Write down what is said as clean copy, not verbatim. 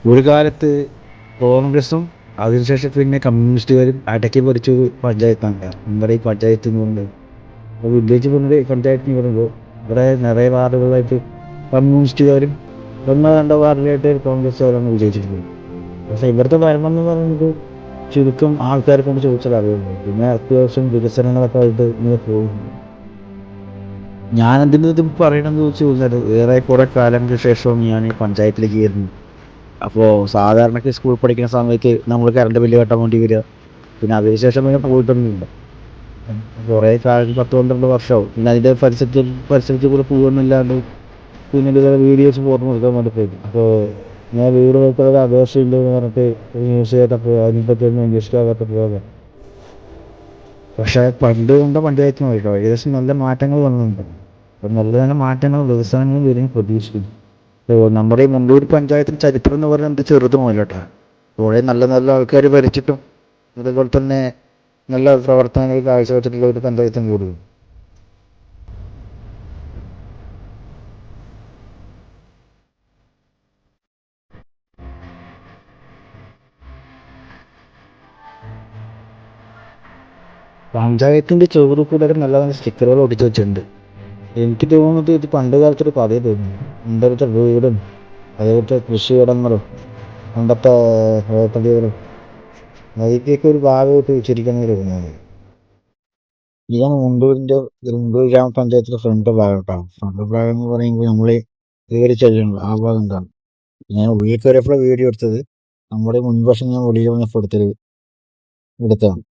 ഒരു കാലത്ത് കോൺഗ്രസും അതിനുശേഷം പിന്നെ കമ്മ്യൂണിസ്റ്റുകാരും അടക്കി ഭരിച്ച ഒരു പഞ്ചായത്താണ് നമ്മുടെ ഈ പഞ്ചായത്ത് എന്ന് പറയുന്നത്. അപ്പോൾ വില്ലേജ് പഞ്ചായത്ത് എന്ന് പറയുമ്പോൾ ഇവിടെ നിറയെ വാർഡുകളായിട്ട് കമ്മ്യൂണിസ്റ്റുകാരും ഒന്നോ രണ്ടോ വാർഡിലായിട്ട് കോൺഗ്രസ്സുകാരാണ് വിജയിച്ചിട്ടുള്ളത്. പക്ഷേ ഇവിടുത്തെ ഭരണം എന്ന് പറയുന്നത് ചുരുക്കം ആൾക്കാരെ കൊണ്ട് ചോദിച്ചാൽ അറിയുള്ളൂ. പിന്നെ അത്യാവശ്യം വികസനങ്ങളൊക്കെ ആയിട്ട് ഇങ്ങനെ പോകുന്നു. ഞാനെന്തിനു ഇത് പറയണമെന്ന് ചോദിച്ചു കഴിഞ്ഞാൽ ഏറെ കുറെ കാലങ്ങൾക്ക് ശേഷവും ഞാൻ ഈ പഞ്ചായത്തിലേക്ക് കയറുന്നു. അപ്പോൾ സാധാരണക്ക് സ്കൂളിൽ പഠിക്കുന്ന സമയത്ത് നമ്മൾ കറണ്ട് ബില്ല് കെട്ടാൻ വേണ്ടി വരിക. പിന്നെ അതിനുശേഷം പിന്നെ പോയിട്ടൊന്നുമില്ല. കുറേ കാലം 10-12 വർഷമാവും. പിന്നെ അതിൻ്റെ പരിസരത്ത് കൂടെ പോകുന്നില്ലാണ്ട് പിന്നെ ഇതുപോലെ വീഡിയോസ് പുറത്ത് കൊടുക്കാൻ വേണ്ടി പോയി. അപ്പോൾ ഞാൻ വീട് വെക്കുന്നത് അപേക്ഷയില്ലെന്ന് പറഞ്ഞിട്ട് ന്യൂസ് കേട്ടപ്പോൾ അതിനെപ്പറ്റിയൊന്നും അന്വേഷിക്കാത്ത പോകാം. പക്ഷേ പണ്ട് കണ്ട പഞ്ചായത്തിന് പോയിട്ടോ ഏകദേശം നല്ല മാറ്റങ്ങൾ വന്നിട്ടുണ്ട്. അപ്പം നല്ല നല്ല മാറ്റങ്ങൾ വികസനങ്ങൾ വരും പ്രതീക്ഷിക്കുന്നു. നമ്മുടെ ഈ മുണ്ടൂർ പഞ്ചായത്തിന് ചരിത്രം എന്ന് പറയുന്നത് ചെറുതുമല്ല കേട്ടോ. കുറേ നല്ല നല്ല ആൾക്കാർ ഭരിച്ചിട്ടും അതുപോലെ തന്നെ നല്ല പ്രവർത്തനങ്ങൾ കാഴ്ചവെച്ചിട്ടുള്ള ഒരു പഞ്ചായത്തും കൂടുതൽ. പഞ്ചായത്തിൻ്റെ ചുവരിൽ കൂടെ നല്ല നല്ല സ്റ്റിക്കറുകൾ ഒട്ടിച്ച് വെച്ചിട്ടുണ്ട്. എനിക്ക് തോന്നുന്നത് ഇത് പണ്ട് കാലത്തൊരു കഥയെ തോന്നുന്നു. പണ്ടത്തെ വീടും അതേപോലത്തെ കൃഷിയിടങ്ങളും പണ്ടത്തെ ഹോട്ടലുകളും അതിൻ്റെയൊക്കെ ഒരു ഭാഗമായിട്ട് വെച്ചിരിക്കുന്ന തോന്നുന്നത്. ഇതാണ് മുണ്ടൂർ ഗ്രാമപഞ്ചായത്തിലെ ഫ്രണ്ട് ഭാഗം കേട്ടോ. ഫ്രണ്ട് ഭാഗം എന്ന് പറയുമ്പോൾ നമ്മൾ കയറി ചെല്ലുന്നത് ആ ഭാഗം എന്താണ്. ഞാൻ ഉള്ളിൽ കയറിയപ്പോഴാണ് വീഡിയോ എടുത്തത്. നമ്മുടെ മുൻവശം ഞാൻ വെളിയിൽ വന്നപ്പോൾ എടുത്തതാണ്.